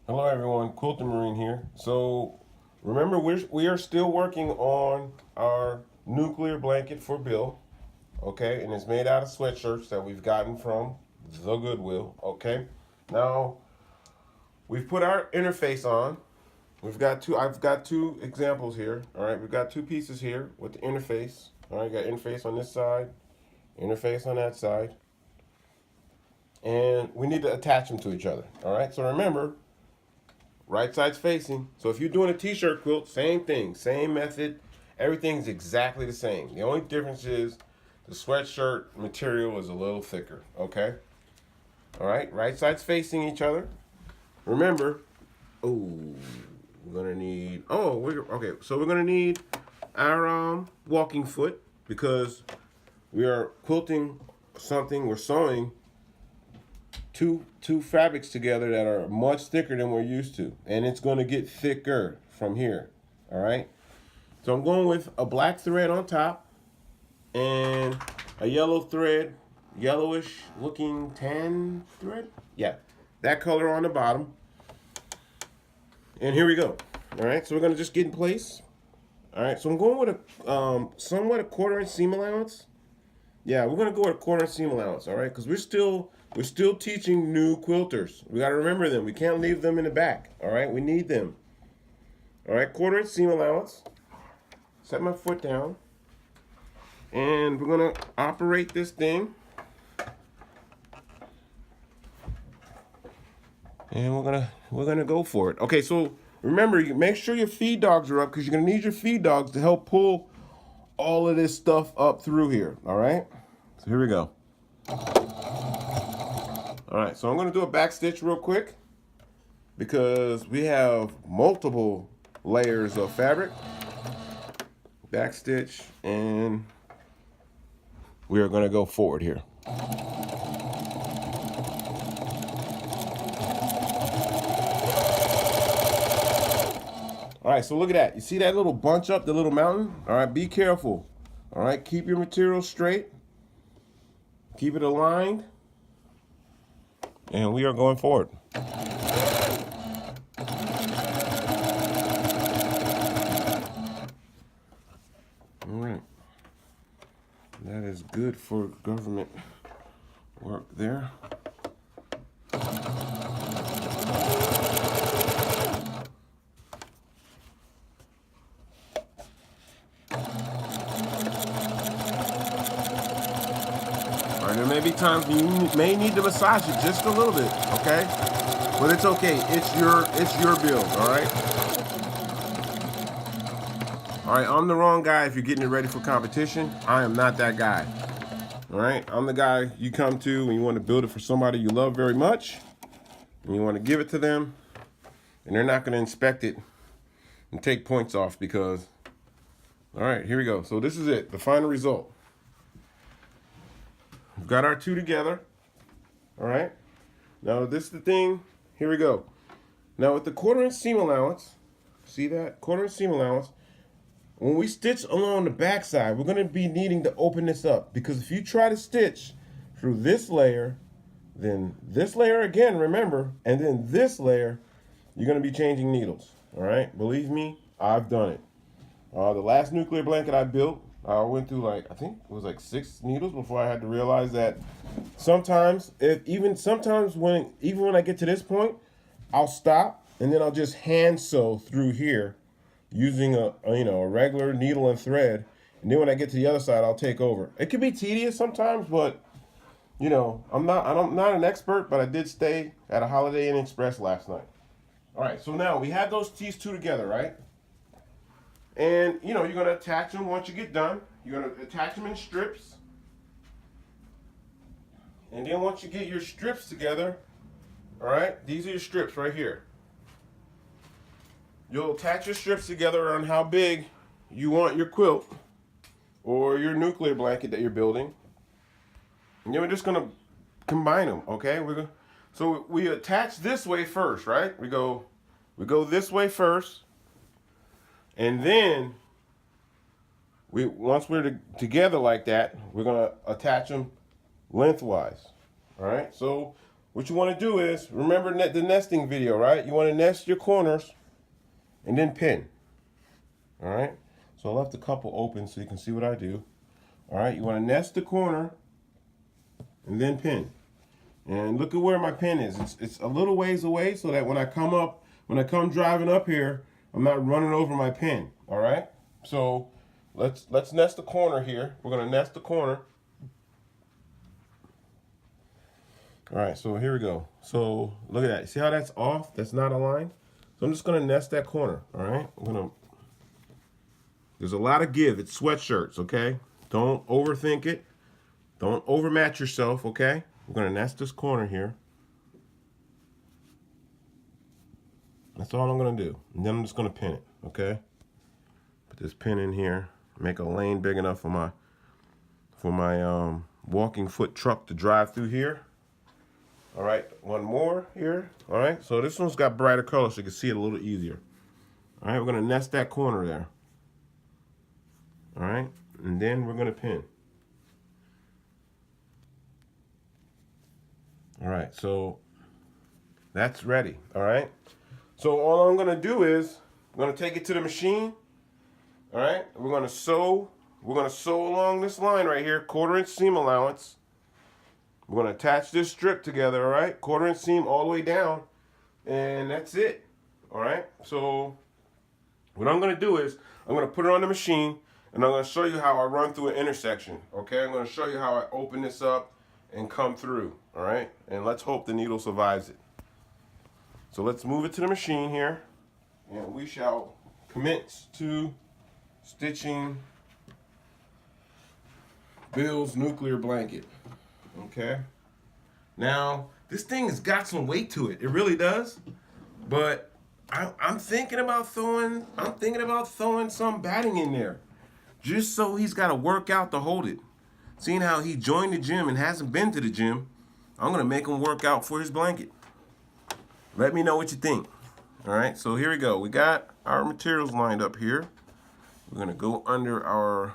Hello everyone, Quilting Marine here. So remember we are still working on our nuclear blanket for Bill, okay? And it's made out of sweatshirts that we've gotten from the Goodwill, okay? Now we've put our interface on. I've got two examples here. All right, we've got two pieces here with the interface. All right, got interface on this side, interface on that side. And we need to attach them to each other. All right, so remember, right side's facing. So if you're doing a t-shirt quilt, same thing, same method. Everything's exactly the same. The only difference is the sweatshirt material is a little thicker, okay? All right side's facing each other. Remember, oh, we're gonna need, okay, so we're gonna need our walking foot because we are quilting something, we're sewing two fabrics together that are much thicker than we're used to, and it's going to get thicker from here. All right, so I'm going with a black thread on top and a yellow thread, yellowish looking tan thread, yeah, that color on the bottom. And here we go. All right, so we're going to just get in place. All right, so I'm going with a somewhat a 1/4 inch seam allowance. Yeah, we're gonna go with a 1/4 inch seam allowance, all right? Because we're still teaching new quilters. We gotta remember them. We can't leave them in the back, all right? We need them. All right, 1/4 inch seam allowance. Set my foot down, and we're gonna operate this thing. And we're gonna go for it. Okay, so remember, you make sure your feed dogs are up because you're gonna need your feed dogs to help pull all of this stuff up through here. All right. So here we go. All right, so I'm going to do a back stitch real quick because we have multiple layers of fabric. Back stitch, and we are going to go forward here. All right, so look at that. You see that little bunch up, the little mountain? All right, be careful. All right, keep your material straight. Keep it aligned. And we are going forward. All right. That is good for government work there. All right, there may be times you may need to massage it just a little bit, okay? But it's okay. It's your build, all right? All right, I'm the wrong guy if you're getting it ready for competition. I am not that guy. All right, I'm the guy you come to when you want to build it for somebody you love very much, and you want to give it to them, and they're not going to inspect it and take points off because, all right, here we go. So this is it, the final result. We've got our two together, all right? Now this is the thing, here we go. Now with the 1/4 inch seam allowance, see that? 1/4 inch seam allowance, when we stitch along the back side, we're gonna be needing to open this up because if you try to stitch through this layer, then this layer again, remember, and then this layer, you're gonna be changing needles, all right? Believe me, I've done it. The last nuclear blanket I built, I went through I think it was 6 needles before I had to realize that sometimes, even when I get to this point, I'll stop and then I'll just hand sew through here using a regular needle and thread. And then when I get to the other side, I'll take over. It can be tedious sometimes, but I'm not an expert, but I did stay at a Holiday Inn Express last night. All right, so now we have these two together, right? And you're going to attach them once you get done. You're going to attach them in strips. And then once you get your strips together, all right, these are your strips right here. You'll attach your strips together on how big you want your quilt or your nuclear blanket that you're building. And then we're just going to combine them, okay? So we attach this way first, right? We go this way first. And then once we're together like that, we're gonna attach them lengthwise. All right. So what you want to do is, remember the nesting video, right? You want to nest your corners and then pin. All right? So I left a couple open so you can see what I do. All right? You want to nest the corner and then pin. And look at where my pin is. It's a little ways away so that when I come driving up here, I'm not running over my pin. All right? So let's nest the corner here. We're going to nest the corner. All right, so here we go. So look at that. See how that's off? That's not aligned. So I'm just gonna nest that corner. All right. There's a lot of give. It's sweatshirts. Okay. Don't overthink it. Don't overmatch yourself. Okay. We're gonna nest this corner here. That's all I'm gonna do. And then I'm just gonna pin it. Okay. Put this pin in here. Make a lane big enough for my walking foot truck to drive through here. All right, one more here. All right, so this one's got brighter color so you can see it a little easier. All right, we're gonna nest that corner there. All right, and then we're gonna pin. All right, so that's ready. All right, so all I'm gonna do is I'm gonna take it to the machine. All right, we're gonna sew along this line right here, 1/4 inch seam allowance. We're going to attach this strip together, all right? 1/4 inch seam all the way down, and that's it, all right? So what I'm going to do is I'm going to put it on the machine, and I'm going to show you how I run through an intersection, okay? I'm going to show you how I open this up and come through, all right? And let's hope the needle survives it. So let's move it to the machine here, and we shall commence to stitching Bill's nuclear blanket. Okay. Now, this thing has got some weight to it. It really does. But I'm thinking about throwing some batting in there, just so he's got to work out to hold it. Seeing how he joined the gym and hasn't been to the gym, I'm gonna make him work out for his blanket. Let me know what you think. All right. So here we go. We got our materials lined up here. We're gonna go under our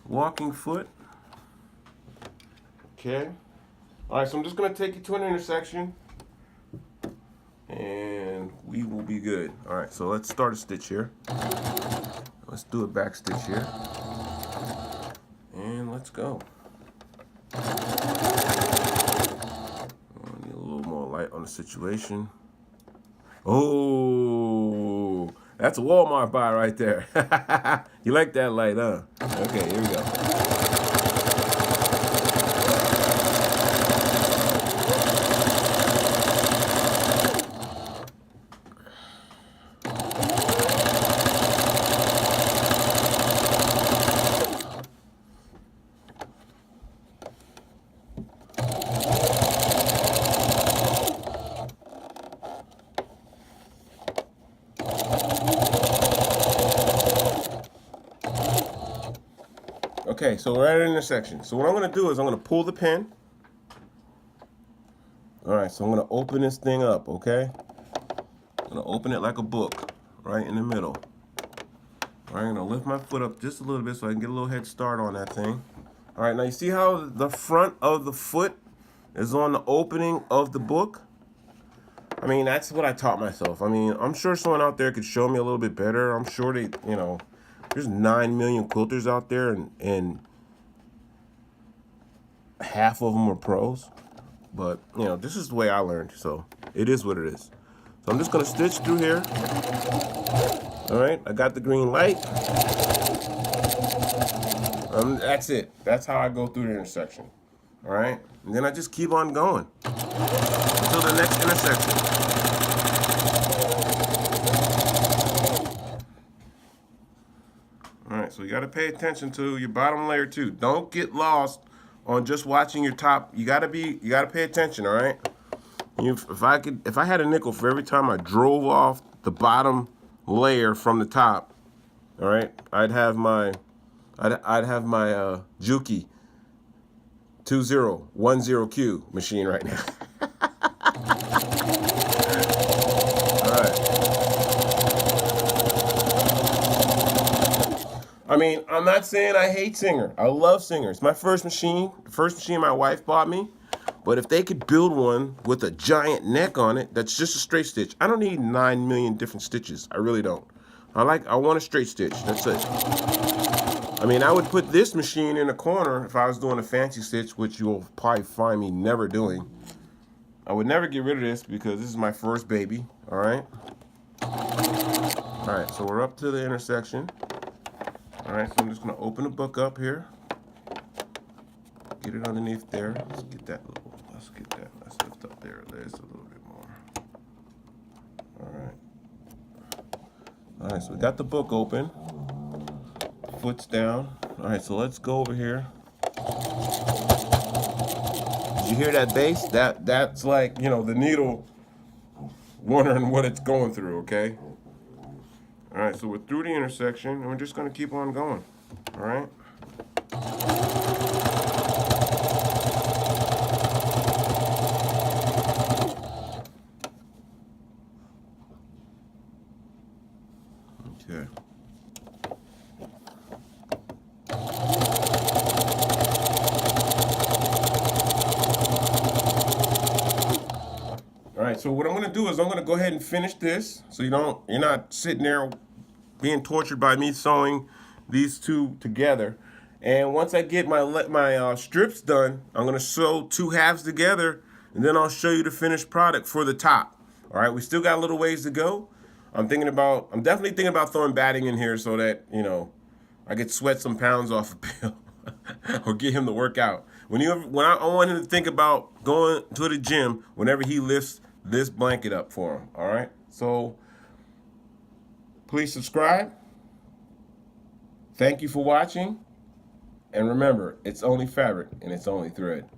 walking foot. Okay. All right, so I'm just gonna take you to an intersection and we will be good. All right, so let's start a stitch here. Let's do a back stitch here. And let's go. I need a little more light on the situation. Oh, that's a Walmart buy right there. You like that light, huh? Okay, here we go. Okay, so we're at an intersection. So what I'm going to do is I'm going to pull the pin. All right, so I'm going to open this thing up, okay? I'm going to open it like a book, right in the middle. All right, I'm going to lift my foot up just a little bit so I can get a little head start on that thing. All right, now you see how the front of the foot is on the opening of the book? I mean, that's what I taught myself. I mean, I'm sure someone out there could show me a little bit better. I'm sure they, you know, there's 9 million quilters out there, and half of them are pros. But, you know, this is the way I learned, so it is what it is. So I'm just going to stitch through here. All right, I got the green light. That's it. That's how I go through the intersection. All right, and then I just keep on going until the next intersection. All right, so you got to pay attention to your bottom layer too. Don't get lost on just watching your top. You got to pay attention. All right. If I had a nickel for every time I drove off the bottom layer from the top, all right, I'd have my Juki 2010Q machine right now. I mean, I'm not saying I hate Singer. I love Singer. It's my first machine, the first machine my wife bought me. But if they could build one with a giant neck on it, that's just a straight stitch. I don't need 9 million different stitches. I really don't. I want a straight stitch. That's it. I mean, I would put this machine in a corner if I was doing a fancy stitch, which you'll probably find me never doing. I would never get rid of this because this is my first baby. All right. All right. So we're up to the intersection. All right. So I'm just gonna open the book up here. Get it underneath there. Let's get that little. Let's get that. Let's lift up there. There's a little bit more. All right. All right. So we got the book open. Foot's down. All right. So let's go over here. Did you hear that bass? That's like, you know, the needle wondering what it's going through. Okay. All right. So we're through the intersection, and we're just gonna keep on going. All right. Okay. All right, so what I'm gonna do is I'm gonna go ahead and finish this, so you're not sitting there being tortured by me sewing these two together. And once I get my strips done, I'm gonna sew two halves together, and then I'll show you the finished product for the top. All right, we still got a little ways to go. I'm definitely thinking about throwing batting in here so that, you know, I could sweat some pounds off of Bill or get him to work out. When I want him to think about going to the gym whenever he lifts this blanket up for him. All right. So please subscribe. Thank you for watching. And remember, it's only fabric and it's only thread.